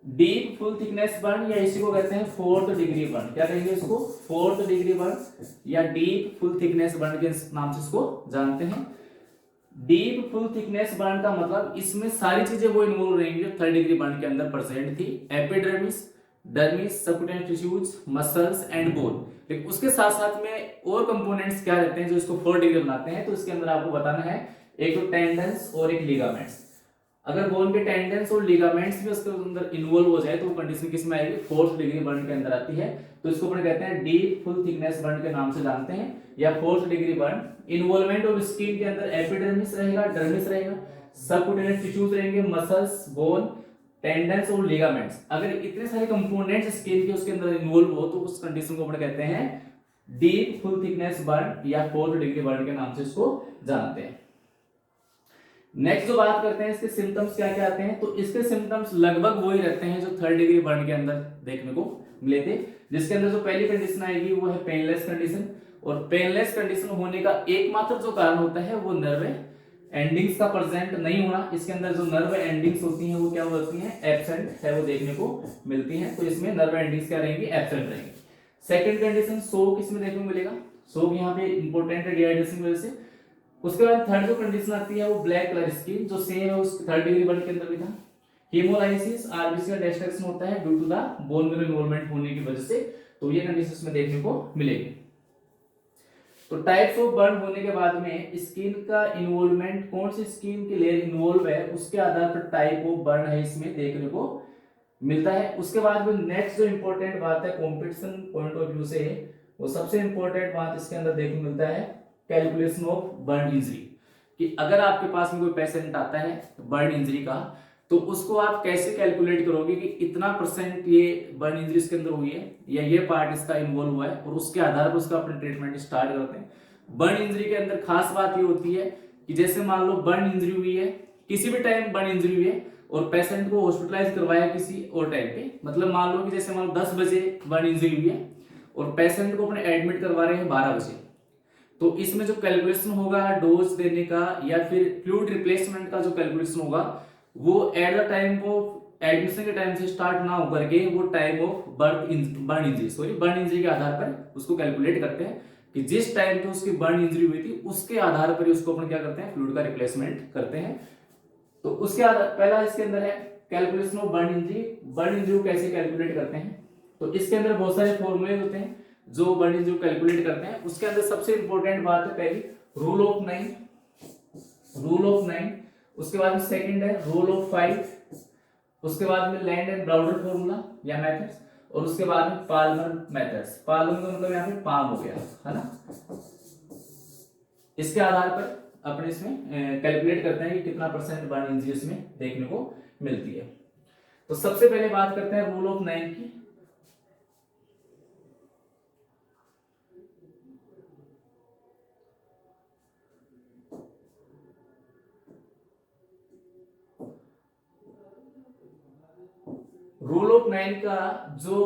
डीप फुल थिकनेस बर्न या इसी को कहते हैं फोर्थ डिग्री बर्न, क्या कहेंगे इसको, फोर्थ डिग्री बर्न या डीप फुल थिकनेस बर्न के नाम से इसको जानते हैं। डीप फुल थिकनेस बर्न का मतलब इसमें सारी चीजें वो इन्वॉल्व रहेंगी जो थर्ड डिग्री बर्न के अंदर प्रेजेंट थी, epidermis, dermis, subcutaneous tissues, muscles and bone. लेकिन उसके साथ साथ में और कंपोनेंट्स क्या रहते हैं जो इसको फोर्थ डिग्री बनाते हैं, तो इसके अंदर आपको बताना है एक तो टेंडेंस और एक लिगामेंट्स। अगर बोन के टेंडेंस और लिगामेंट्स भी उसके अंदर इन्वॉल्व हो जाए तो वो कंडीशन किस में आएगी, फोर्थ डिग्री बर्न के अंदर आती है। तो इसको अपन कहते हैं डीप फुल थिकनेस बर्न के नाम से जानते हैं या fourth degree burn. Involvement of skin के अंदर एपिडर्मिस रहेगा, डर्मिस रहेगा, सबक्यूटेनियस टिश्यूज रहेंगे, मसल्स, बोन, टेंडेंस और लिगामेंट्स। अगर इतने सारे कंपोनेंट्स स्किन के उसके अंदर इन्वॉल्व हो तो उस कंडीशन को अपन कहते हैं डीप फुल थिकनेस बर्न या फोर्थ डिग्री बर्न के नाम से इसको जानते हैं। नेक्स्ट जो बात करते हैं इसके सिम्टम्स क्या क्या आते हैं, तो इसके सिम्टम्स लगभग वही रहते हैं जो थर्ड डिग्री बर्न के अंदर देखने को मिले थे, जिसके अंदर जो पहली कंडीशन आएगी वो है पेनलेस कंडीशन। और पेनलेस कंडीशन होने का एकमात्र जो कारण होता है वो नर्व एंडिंग्स का प्रेजेंट नहीं होना। इसके अंदर जो नर्व एंडिंग्स होती हैं वो क्या होती हैं, एब्सेंट है वो देखने को मिलती हैं। तो इसमें नर्व एंडिंग्स क्या रहेंगी, एब्सेंट रहेंगी। सेकंड कंडीशन शोक इसमें देखने को मिलेगा, शोक यहाँ पे इंपॉर्टेंट है डिहाइड्रेशन की वजह से। उसके बाद थर्ड जो कंडीशन आती है वो ब्लैक कलर स्किन, जो सेम है उस थर्ड डिग्री बर्न के अंदर भी था। हीमोलाइसिस, आरबीसी का डिस्ट्रक्शन होता है due to the bone marrow involvement होने की वजह से, तो ये कंडीशन इसमें देखने को मिलेगी। तो टाइप्स ऑफ बर्न होने के बाद में स्किन का इन्वॉल्वमेंट, कौन सी स्किन की लेयर इन्वॉल्व है उसके आधार पर टाइप ऑफ बर्न है इसमें देखने को मिलता है। उसके बाद में नेक्स्ट जो इंपॉर्टेंट बात है कंपटीशन पॉइंट ऑफ व्यू से, वो सबसे इंपॉर्टेंट बात इसके अंदर देखने मिलता है कैलकुलेशन ऑफ बर्न इंजरी, कि अगर आपके पास में कोई पेशेंट आता है बर्न इंजरी का, तो उसको आप कैसे कैलकुलेट करोगे कि इतना परसेंट ये बर्न इंजरी इसके अंदर हुई है या ये पार्ट इसका इन्वॉल्व हुआ है, और उसके आधार पर उसका अपने ट्रीटमेंट स्टार्ट करते हैं। बर्न इंजरी के अंदर खास बात ये होती है कि जैसे मान लो बर्न इंजरी हुई है, किसी भी टाइम बर्न इंजरी हुई है और पेशेंट को हॉस्पिटलाइज करवाया किसी और टाइम पे, मतलब मान लो कि जैसे मान लो 10 बजे बर्न इंजरी हुई है और पेशेंट को अपने एडमिट करवा रहे हैं 12 बजे, तो इसमें जो कैलकुलेशन होगा डोज देने का या फिर फ्लूइड रिप्लेसमेंट का जो कैलकुलेशन होगा, वो at the time of admission के टाइम से स्टार्ट ना होकर के वो टाइम ऑफ बर्न इंजरी के आधार पर उसको कैलकुलेट करते हैं कि जिस टाइम पे उसकी बर्न इंजरी हुई थी उसके आधार पर ही उसको अपन क्या करते हैं, फ्लूइड का रिप्लेसमेंट करते हैं। तो उसके आधार पहला इसके अंदर है calculation of burn injury. Burn injury को कैसे कैलकुलेट करते हैं, तो इसके अंदर बहुत सारे फॉर्मूले होते हैं जो बर्न इंजरी को कैलकुलेट करते हैं। उसके अंदर सबसे इंपॉर्टेंट बात है पहली रूल ऑफ 9, उसके बाद में सेकंड है रूल ऑफ 5, उसके बाद में लैंड एंड ब्राउडर फॉर्मूला या मेथड्स, और उसके बाद में पाल्मर मेथड्स। पाल्मर का मतलब यहाँ पे पाम हो गया है ना। इसके आधार पर अपन इसमें कैलकुलेट करते हैं कि कितना परसेंट बर्न इंजरी इसमें देखने को मिलती है। तो सबसे पहले बात करते हैं रूल ऑफ 9 की। रूल ऑफ 9 का जो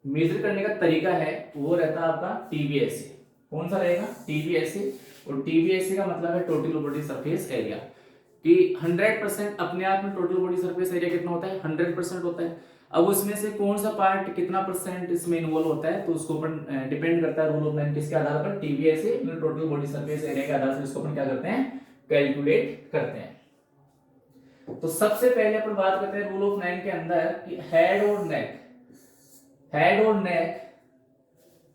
मेजर करने का तरीका है वो रहता है आपका टीबीएसए। कौन सा रहेगा, टीबीएसए। और टीबीएसए का मतलब है टोटल बॉडी सरफेस एरिया, कि 100% अपने आप में टोटल बॉडी सरफेस एरिया कितना होता है, 100% होता है। अब उसमें से कौन सा पार्ट कितना परसेंट इसमें इन्वॉल्व होता है, तो उसको अपन डिपेंड करता है रूल ऑफ 9 किसके आधार पर, टीबीएसए टोटल बॉडी सरफेस एरिया के आधार से इसको अपन क्या करते हैं, कैलकुलेट करते हैं। तो सबसे पहले अपन बात करते हैं रूल ऑफ 9 के अंदर कि हेड और नेक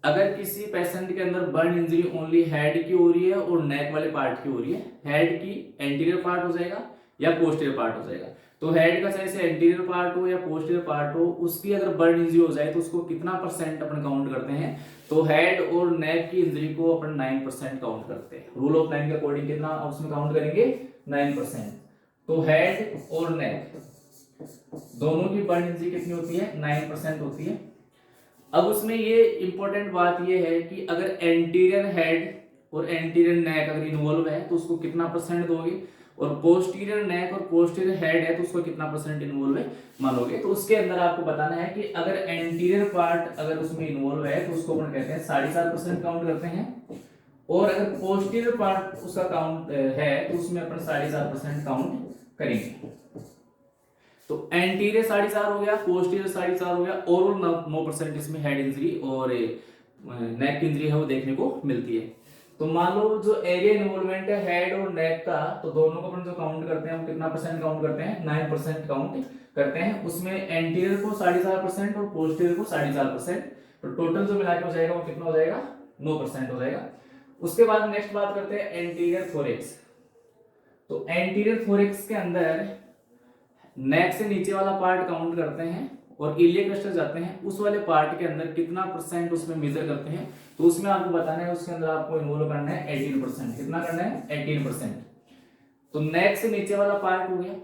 अगर किसी पेशेंट के अंदर बर्न इंजरी ओनली हेड की हो रही है और नेक वाले पार्ट की हो रही है, हेड की एंटीरियर पार्ट हो जाएगा या पोस्टीरियर पार्ट हो जाएगा। तो हेड का चाहे से एंटीरियर पार्ट हो या पोस्टीरियर पार्ट हो, उसकी अगर बर्न इंजरी हो जाए तो उसको कितना परसेंट अपन काउंट करते हैं, तो हेड और नेक की इंजरी को अपन 9% काउंट करते हैं। रूल ऑफ 9 के अकॉर्डिंग कितना उसमें काउंट करेंगे, 9%। तो हेड और नेक दोनों की बर्न इंजरी कितनी होती है, 9% होती है। अब उसमें ये इंपॉर्टेंट बात ये है कि अगर एंटीरियर हेड और एंटीरियर नेक अगर इन्वॉल्व है तो उसको कितना परसेंट दोगे, और पोस्टीरियर नेक और पोस्टीरियर हेड है तो उसको कितना परसेंट इन्वॉल्व है मानोगे। तो उसके अंदर आपको बताना है कि अगर एंटीरियर पार्ट अगर उसमें इन्वॉल्व है तो उसको अपन कहते हैं 7.5% काउंट करते हैं, और अगर पोस्टीरियर पार्ट उसका काउंट है तो उसमें अपन 7.5% काउंट करेंगे। तो एंटीरियर 4.5 हो गया, पोस्टीरियर 4.5 हो गया, ओवरऑल 9% इसमें हेड इंजरी और नेक इंजरी है वो देखने को मिलती है। तो मान लो जो एरिया इन्वॉल्वमेंट है हेड और नेक का, तो दोनों को अपन जो काउंट करते हैं वो कितना परसेंट काउंट करते हैं, 9% काउंट करते हैं। उसमें एंटीरियर को 4.5% और पोस्टीरियर को 4.5%, तो टोटल जो मिला के हो जाएगा वो कितना हो जाएगा, 9% हो जाएगा। उसके बाद नेक्स्ट बात करते हैं एंटीरियर थोरेक्स। तो एंटीरियर थोरेक्स के अंदर नेक से नीचे वाला पार्ट काउंट करते हैं और इलियक क्लस्टर जाते हैं, उस वाले पार्ट के अंदर कितना परसेंट उसमें मेजर करते हैं, तो उसमें आपको बताना है उसके अंदर आपको इन्वॉल्व करना है 18%। कितना करना है, 18%। तो नेक से नीचे वाला पार्ट हो गया,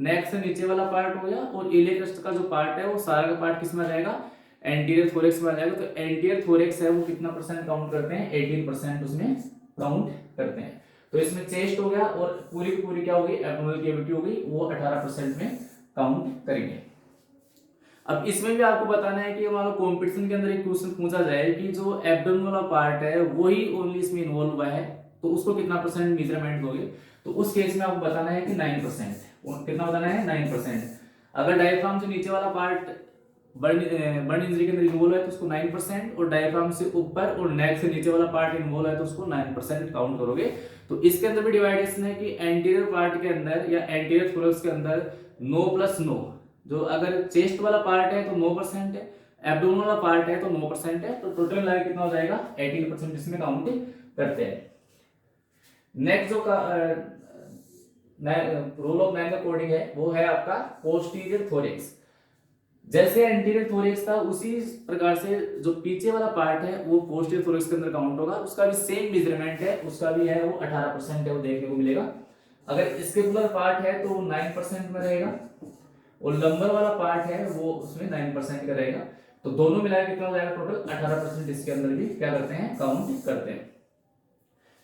नेक से नीचे वाला पार्ट हो गया, और इलियक क्लस्टर का जो पार्ट है वो सारा का पार्ट किस में आ जाएगा, एंटीरियर थोरेक्स में आ जाएगा। तो एंटीरियर थोरेक्स है वो कितना परसेंट काउंट करते हैं, 18% उसमें काउंट करते हैं। तो इसमें चेस्ट हो गया और पूरी की पूरी क्या होगी, एब्डोमिनल कैविटी हो गई, वो 18% में काउंट करेंगे। अब इसमें भी आपको बताना है कि मान लो कॉम्पिटिशन के अंदर एक क्वेश्चन पूछा जाए कि जो एब्डोमिनल वाला पार्ट है वही ओनली इसमें इन्वॉल्व हुआ है, तो उसको कितना परसेंट मेजरमेंट दोगे, तो उस केस में आपको बताना है कि 9%। कितना बताना है, 9%। अगर डायफ्राम से नीचे वाला पार्ट बर्न इंजरी के अंदर इन्वॉल्व है तो उसको 9%, और डायफ्राम से ऊपर और नेक से नीचे वाला पार्ट इन्वॉल्व है तो उसको 9% काउंट करोगे। तो इसके अंदर भी डिवाइडेशन है कि एंटीरियर पार्ट के अंदर या एंटीरियर थोरेक्स के अंदर 9+9, जो अगर चेस्ट वाला पार्ट है तो 9% है, एब्डोमेन वाला पार्ट है तो 9% है, तो टोटल मिला कितना हो जाएगा, 18% इसमें काउंट करते हैं। नेक्स्ट जो रूल ऑफ 9 का कोडिंग है वो है आपका पोस्टीरियर थोरेक्स। जैसे एंटीरियर थोरेक्स था उसी प्रकार से जो पीछे वाला पार्ट है वो पोस्टीरियर थोरेक्स के अंदर काउंट होगा। उसका भी सेम मेजरमेंट है, उसका भी है वो 18% है, वो देखने को मिलेगा। अगर स्केपुलर पार्ट है तो वो 9% में रहेगा और लंबर वाला पार्ट है वो उसमें 9% का रहेगा। तो दोनों मिलाकर कितना हो जाएगा टोटल 18%। इसके अंदर भी क्या करते हैं, काउंट करते हैं।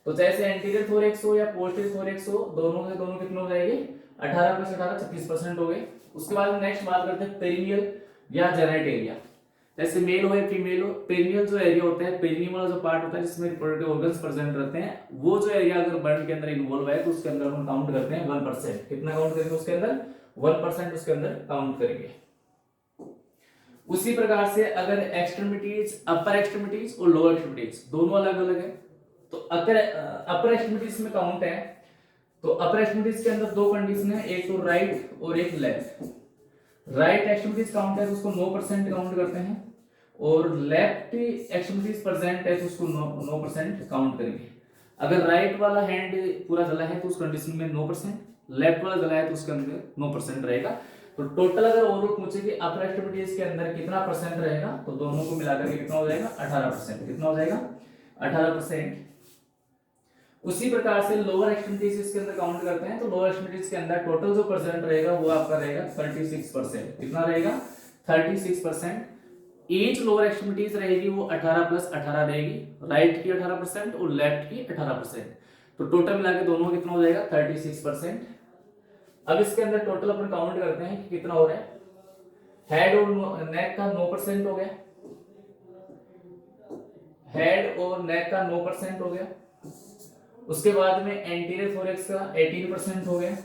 तो जैसे एंटीरियर थोरेक्स हो या पोस्टीरियर थोरेक्स हो, दोनों के दोनों कितने हो जाएंगे 18 + 18 36% हो गए। उसके बाद नेक्स्ट बात करते हैं पेरिनियल या जेनेटेरिया। जैसे मेल हो या फीमेल हो, पेरिनियल जो एरिया होता है, पेरिनियम वाला जो पार्ट होता है जिसमें रिप्रोडक्टिव ऑर्गन्स प्रेजेंट रहते हैं, वो जो एरिया अगर बर्न के अंदर इन्वॉल्व है तो उसके अंदर हम काउंट करते हैं 1%। कितना काउंट करेंगे उसके अंदर 1% उसके अंदर काउंट करेंगे। उसी प्रकार से अगर एक्सट्रीमिटीज, अपर एक्सट्रीमिटीज और लोअर एक्सट्रीमिटीज दोनों अलग अलग है तो अगर अपर एक्सट्रीमिटीज में काउंट है तो अपर एक्सट्रीमिटीज के अंदर दो कंडीशन है, एक तो राइट और एक लेफ्ट। राइट एक्सट्रीमिटीज काउंट है तो उसको 9% काउंट करते हैं और लेफ्ट एक्सट्रीमिटीज प्रेजेंट है तो उसको 9% काउंट करेंगे। अगर राइट वाला हैंड पूरा जला है तो उस कंडीशन में 9%, लेफ्ट वाला जला है तो उसके अंदर 9% रहेगा। तो टोटल अगर ओवरऑल पूछे कि अपर एक्सट्रीमिटीज के अंदर कितना परसेंट रहेगा तो दोनों को मिलाकर के कितना हो जाएगा 18%। कितना हो जाएगा 18%। उसी प्रकार से लोअर एक्सट्रीमिटीज इसके अंदर काउंट करते हैं तो लोअर एक्सट्रीमिटीज के अंदर टोटल जो परसेंट रहेगा वो आपका रहेगा 36%। कितना रहेगा 36%। ईच लोअर एक्सट्रीमिटीज रहेगी वो 18 + 18 रहेगी, राइट की 18% और लेफ्ट की 18%। तो टोटल मिला के दोनों कितना हो जाएगा 36%। अब इसके अंदर टोटल अपन काउंट करते हैं कि कितना हो रहा है। हेड और नेक का 9% हो गया, हेड और नेक का 9% हो गया। उसके बाद में एंटीरियर थोरेक्स का 18% हो गया,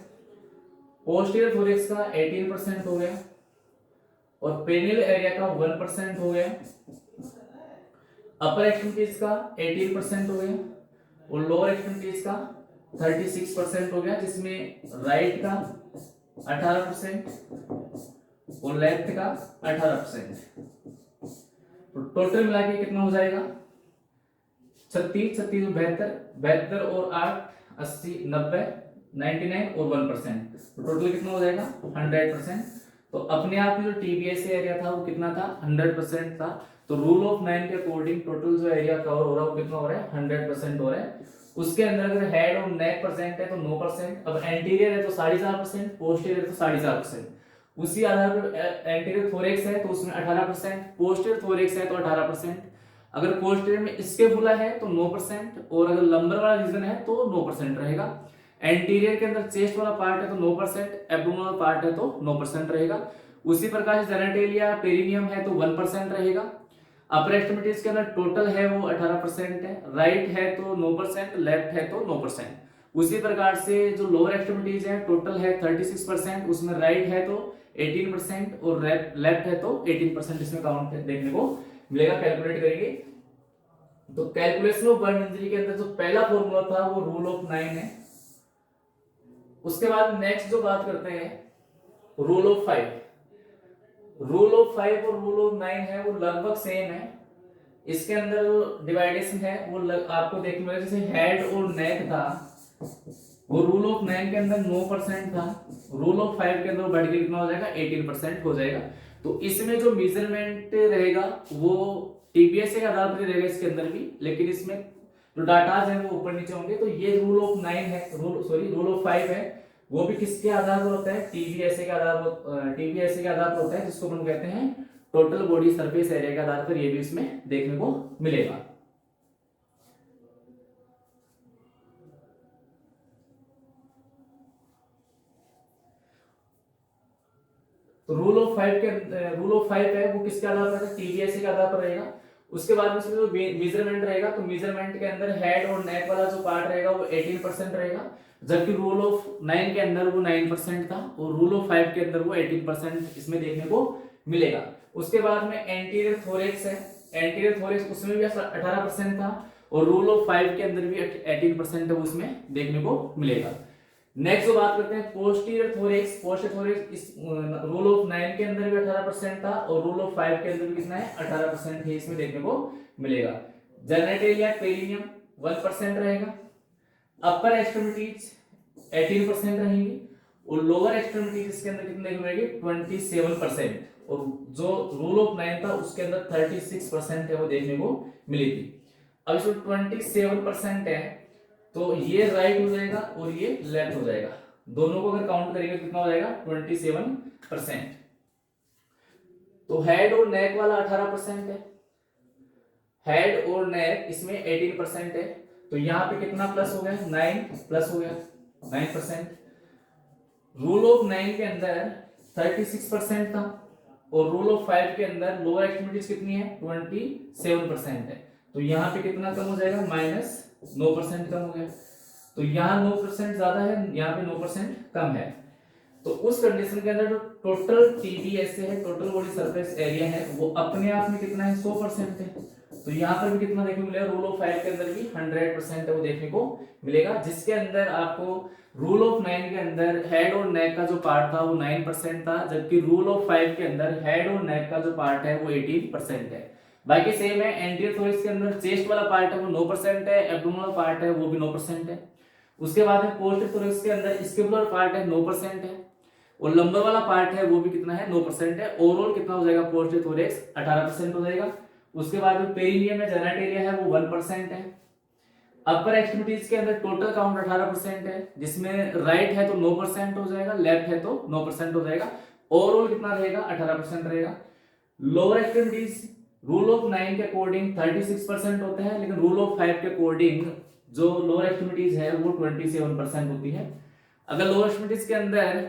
पोस्टीरियर थोरेक्स का 18% हो गया और पेनियल एरिया का 1% हो गया। अपर एक्सट्रीमिटीज का 18% हो गया और लोअर एक्सट्रीमिटीज का 36% हो गया, जिसमें राइट का 18% और लेफ्ट का 18%। तो टोटल मिला के कितना हो जाएगा 36, 36 72, 72 और 8 80 90 99 और 1%। तो टोटल कितना हो जाएगा 100%। तो अपने आप में जो टीबीएस एरिया था वो कितना था 100% था। तो रूल ऑफ 9 के अकॉर्डिंग टोटल जो एरिया कवर हो रहा है वो कितना हो रहा है 100% हो रहा है। उसके अंदर अगर हेड और नेक प्रेजेंट है तो 9%, अब एंटीरियर है तो 4.5%, पोस्टीरियर है तो 4.5%। उसी आधार पर एंटीरियर थोरेक्स है तो उसमें 18%, पोस्टीरियर थोरेक्स है तो 18%। अगर पोस्टीरियर में स्केपुला है तो 9% और अगर लंबर वाला रीजन है तो 9% रहेगा। एंटीरियर के अंदर चेस्ट वाला पार्ट है तो 9%, एब्डोमिनल पार्ट है तो 9% रहेगा। उसी प्रकार से जेनेटेलिया पेरिनियम है तो 1% रहेगा। अपर एक्सट्रीमिटीज के अंदर टोटल है वो 18% है, राइट है तो 9%, लेफ्ट है तो 9%। उसी प्रकार से जो लोअर एक्सट्रीमिटीज है टोटल है 36%, उसमें राइट है तो 18% और लेफ्ट है तो 18%। इसमें काउंट देखने को मिलेगा। कैलकुलेट करेंगे तो कैलकुलेशन ऑफ बर्न इंजरी के अंदर जो पहला फॉर्मूला था वो रूल ऑफ 9 है। उसके बाद नेक्स्ट जो बात करते हैं रूल ऑफ 5। रूल ऑफ 5 और रूल ऑफ 9 है वो लगभग सेम है। इसके अंदर जो डिवाइडेशन है वो आपको देखने मिलेगा। जैसे हेड और नेक था वो रूल ऑफ 9 के अंदर 9% था, रूल ऑफ 5 के अंदर बढ़ के कितना हो जाएगा 18% हो जाएगा। तो इसमें जो मेजरमेंट रहेगा वो टीबीएस के आधार पर रहेगा इसके अंदर भी, लेकिन इसमें जो डाटाज है वो ऊपर नीचे होंगे। तो ये रूल ऑफ 9 है, रूल ऑफ 5 है, वो भी किसके आधार पर होता है टीबीएस के आधार पर होता है, जिसको हम कहते हैं टोटल बॉडी सरफेस एरिया के आधार पर। ये भी इसमें देखने को मिलेगा। तो रूल ऑफ 5 है वो किसके आधार पर है टीबीएस के आधार पर रहेगा। उसके बाद में इसमें जो मेजरमेंट रहेगा तो मेजरमेंट के अंदर हेड और नेक वाला जो पार्ट रहेगा वो 18% रहेगा, जबकि रूल ऑफ 9 के अंदर वो 9% था और रूल ऑफ 5 के अंदर वो 18% इसमें देखने को मिलेगा। उसके बाद में एंटीरियर थोरेक्स है, एंटीरियर थोरेक्स उसमें भी 18% था और रूल ऑफ 5 के अंदर भी 18% है, उसमें देखने को मिलेगा। नेक्स्ट जो बात करते हैं पोस्टीरियर थोरेक्स। पोस्टीरियर थोरेक्स इस रूल ऑफ 9 के अंदर भी 18% था और रूल ऑफ 5 के अंदर भी कितना है 18% है, इसमें देखने को मिलेगा। जेनेटेलिया पेरिनियम 1% रहेगा। अपर एक्सट्रीमिटीज 18% रहेंगी, और लोअर एक्सट्रीमिटीज इसके अंदर कितने देखने मिलेगी 27%, और जो रूल ऑफ 9 था उसके अंदर 36% है वो देखने को मिली थी। अब इसमें 27% है तो ये राइट हो जाएगा और ये लेफ्ट हो जाएगा, दोनों को अगर काउंट करेंगे कितना हो जाएगा 27%। तो हेड और नेक वाला 18% है, हेड और नेक इसमें 18% है, तो यहाँ पे कितना प्लस हो गया 9 प्लस हो गया 9%। रूल ऑफ 9 के अंदर 36% था, और रूल ऑफ 5 के अंदर लोअर एक्सट्रीमिटीज कितनी है 27% है, तो यहाँ पे कितना कम हो जाएगा -9% कम हो गया। तो यहाँ 9% ज्यादा है, यहाँ पे 9% कम है। तो उस कंडीशन के अंदर जो टोटल टीबीएस है, टोटल बॉडी सरफेस एरिया है, वो अपने आप में कितना है 100% है। तो यहाँ पर भी कितना देखने को मिलेगा रूल ऑफ 5 के अंदर भी 100% है वो देखने को मिलेगा, जिसके अंदर आपको रूल ऑफ 9 के अंदर हेड और नेक का जो पार्ट था वो 9% था, जबकि रूल ऑफ 5 के अंदर हेड और नेक का जो पार्ट है वो 18% है। बाकी सेम है, एंटीरियर थोरेक्स के अंदर चेस्ट वाला पार्ट है वो 9% है, एब्डोमिनल पार्ट है वो भी 9% है। उसके बाद में पोस्टीरियर थोरेक्स के अंदर स्कैपुलर पार्ट है 9% है, और लंबर वाला पार्ट है वो भी कितना है 9% है। ओवरऑल कितना हो जाएगा पोस्टीरियर थोरेक्स 18% हो जाएगा। उसके बाद में पेरिनियम में जेनाइट एरिया है वो 1% है। अपर एक्सट्रीमिटीज के अंदर टोटल काउंट 18% है, जिसमें राइट है तो 9% हो जाएगा, लेफ्ट है तो 9% हो जाएगा। ओवरऑल कितना रहेगा 18% रहेगा। लोअर एक्सट्रीमिटीज रूल ऑफ 9 के अकॉर्डिंग 36% होते हैं, लेकिन रूल ऑफ 5 के अकॉर्डिंग जो लोअर एक्सट्रीमिटीज है वो 27% होती है। अगर लोअर एक्सट्रीमिटीज के अंदर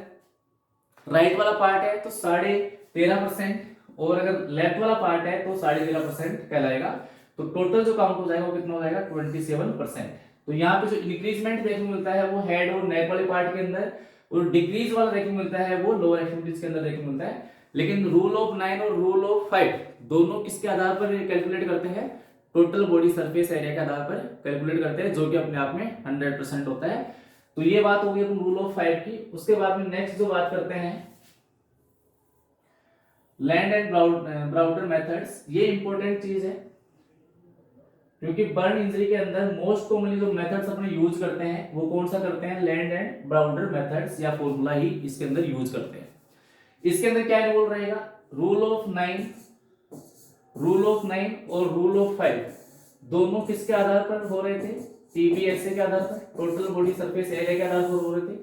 राइट वाला पार्ट है तो 13.5%, और अगर लेफ्ट वाला पार्ट है तो 13.5% कहलाएगा। तो टोटल जो काउंट हो जाएगा वो कितना हो जाएगा 27%। तो यहाँ पे जो इंक्रीजमेंट देखने को मिलता है वो हेड और नेक वाले पार्ट के अंदर, और डिक्रीज वाला देखने को मिलता है वो लोअर एक्सट्रीमिटीज के अंदर देखने को मिलता है। लेकिन रूल ऑफ 9 और रूल ऑफ 5 दोनों किसके आधार पर कैलकुलेट करते हैं, टोटल बॉडी सरफेस एरिया के आधार पर कैलकुलेट करते हैं, जो कि अपने आप में 100% होता है। तो ये बात हो गई अपन रूल ऑफ 5 की। उसके बाद में नेक्स्ट जो बात करते हैं लैंड एंड ब्राउडर मेथड्स। ये इंपॉर्टेंट चीज है, क्योंकि बर्न इंजरी के अंदर मोस्ट कॉमनली जो मेथड्स अपने यूज करते हैं वो कौन सा करते हैं, लैंड एंड ब्राउडर मेथड्स या फॉर्मूला ही इसके अंदर यूज करते हैं। इसके अंदर क्या इन्वॉल्व रहेगा, रूल ऑफ 9 और रूल ऑफ 5 दोनों किसके आधार पर हो रहे थे, टीबीएसए के आधार पर, टोटल बॉडी सरफेस एरिया के आधार पर हो रहे थे।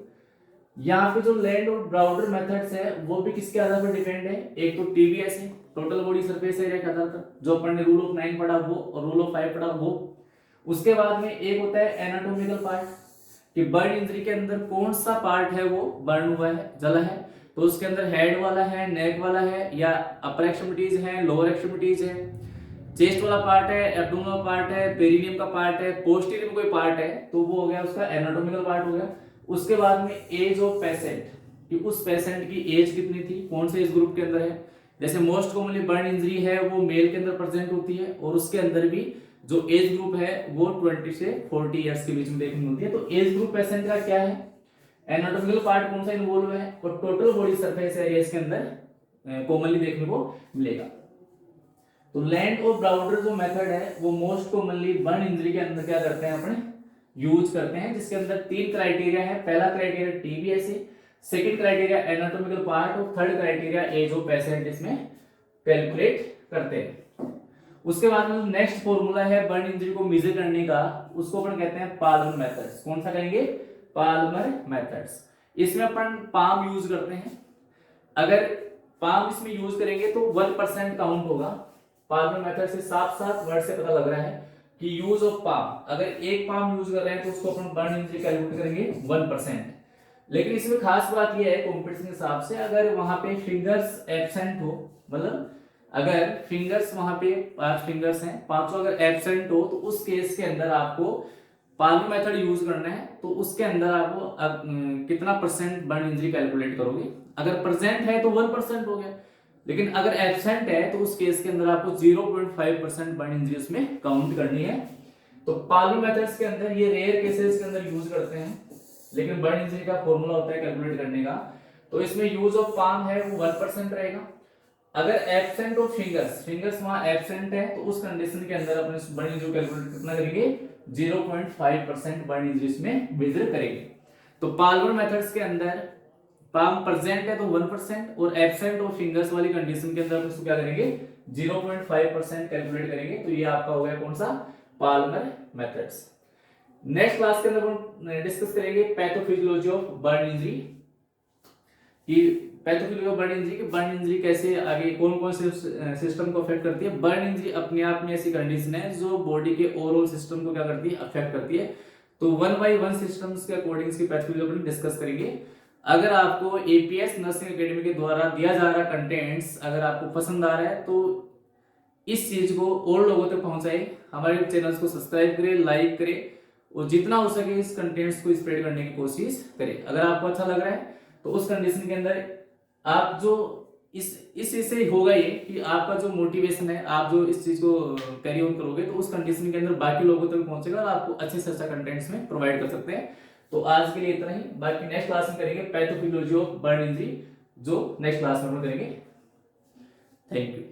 यहाँ पे जो लैंड और ब्राउडर मेथड्स है वो भी किसके आधार पर डिपेंड है, एक तो टीबीएसए टोटल बॉडी सरफेस एरिया के आधार पर, जो अपन ने रूल ऑफ 9 पढ़ा वो, और रूल ऑफ 5 पढ़ा वो। उसके बाद में एक होता है एनाटॉमिकल पार्ट, कि बर्न इंजरी के अंदर कौन सा पार्ट है वो बर्न हुआ है, जला है, तो उसके अंदर हेड वाला है, नेक वाला है, या अपर एक्सट्रीमिटीज है, लोअर एक्सट्रीमिटीज है, चेस्ट वाला पार्ट है, एब्डोमिनल पार्ट है, पेरिनियम का पार्ट है, पोस्टीरियर में कोई पार्ट है, तो वो हो गया उसका एनाटॉमिकल पार्ट हो गया। उसके बाद में एज ऑफ पेशेंट, कि उस पेशेंट की एज कितनी थी, कौन से एज ग्रुप के अंदर है। जैसे मोस्ट कॉमनली बर्न इंजरी है वो मेल के अंदर प्रेजेंट होती है, और उसके अंदर भी जो एज ग्रुप है वो 20 से 40 इयर्स के बीच में देखने को मिलती है। तो एज ग्रुप पेशेंट का क्या है, एनाटॉमिकल पार्ट कौन सा इन्वॉल्व है, और टोटल बॉडी सरफेस एरिया इसके अंदर कॉमनली देखने को मिलेगा। तो लैंड और ब्राउडर जो मेथड है वो मोस्ट कॉमनली बर्न इंजरी के अंदर क्या करते हैं अपने यूज करते हैं, जिसके अंदर 3 क्राइटेरिया है। पहला criteria TBSA, second criteria anatomical part, और third criteria age of patient इसमें कैलकुलेट करते हैं। उसके बाद में नेक्स्ट फॉर्मूला है बर्न इंजरी को मेजर करने का, उसको अपन कहते हैं पाल्मर मेथड्स। कौन सा कहेंगे, पाल्मर मेथड्स। इसमें अपन पाम यूज करते हैं। अगर पाम इसमें यूज करेंगे तो 1% काउंट होगा। पाल्मर मेथड से साफ साफ वर्ड से पता लग रहा है कि यूज ऑफ पाम, अगर एक पाम यूज कर रहे हैं तो उसको अपन बर्न इंजरी कैलकुलेट करेंगे 1%। लेकिन इसमें खास बात यह है कंपटीशन के हिसाब से, अगर वहां पे फिंगर्स एब्सेंट हो, मतलब अगर फिंगर्स वहां पे 5 फिंगर्स हैं, पांचों अगर एब्सेंट हो, तो उस केस के अंदर आपको पाल्मर मेथड यूज करना है। तो उसके अंदर आपको कितना परसेंट बर्न इंजरी कैलकुलेट करोगे। अगर प्रेजेंट है तो 1% हो गया, लेकिन अगर एब्सेंट है तो उस केस के अंदर आपको 0.5% बर्न इंजरी उसमें काउंट करनी है। तो पाल्मर मेथड्स के अंदर ये रेयर केसेस के अंदर यूज करते हैं, लेकिन बर्न इंजरी का फॉर्मूला होता है कैलकुलेट करने का। तो इसमें यूज ऑफ पाम है वो 1% रहेगा। अगर एब्सेंट ऑफ फिंगर्स वहां एब्सेंट है तो उस कंडीशन के अंदर अपने बर्न इंजरी कैलकुलेट कितना करेंगे, 0.5% बर्न इंजरी इसमें मेजर करेंगे। तो पाल्मर मेथड्स के अंदर पाम प्रेजेंट है तो 1% और एब्सेंट और फिंगर्स वाली कंडीशन के अंदर उसको क्या करेंगे 0.5% कैलकुलेट करेंगे। तो ये आपका हो गया कौन सा पाल्मर मेथड्स। नेक्स्ट क्लास के अंदर हम डिस्कस करेंगे पैथोफिजियोलॉजी ऑफ बर्न इंजरी कि पैथोफिजियोलॉजी ऑफ बर्न इंजरी, कि बर्न इंजरी कैसे आगे कौन कौन से सिस्टम को अफेक्ट करती है। बर्न इंजरी अपने आप में ऐसी कंडीशन है जो बॉडी के ओवरऑल सिस्टम को क्या करती है अफेक्ट करती है। तो 1 बाय 1 सिस्टम्स के अकॉर्डिंग इसकी पैथोफिजियोलॉजी डिस्कस करेंगे। अगर आपको एपीएस नर्सिंग एकेडमी के द्वारा दिया जा रहा कंटेंट्स अगर आपको पसंद आ रहा है तो इस चीज को और लोगों तक पहुंचाए, हमारे चैनल्स को सब्सक्राइब करें, लाइक करें और जितना हो सके इस कंटेंट्स को स्प्रेड करने की कोशिश करें। अगर आपको अच्छा लग रहा है तो उस कंडीशन के अंदर आप जो इससे होगा ये कि आपका जो मोटिवेशन है, आप जो इस चीज को कैरी ऑन करोगे तो उस कंडीशन के अंदर बाकी लोगों तक पहुंचेगा और आपको अच्छे से अच्छा कंटेंट्स में प्रोवाइड कर सकते हैं। तो आज के लिए इतना ही, बाकी नेक्स्ट क्लास में करेंगे पैथोफिजियोलॉजी ऑफ बर्न इंजरी जो नेक्स्ट क्लास में हम करेंगे। Thank you.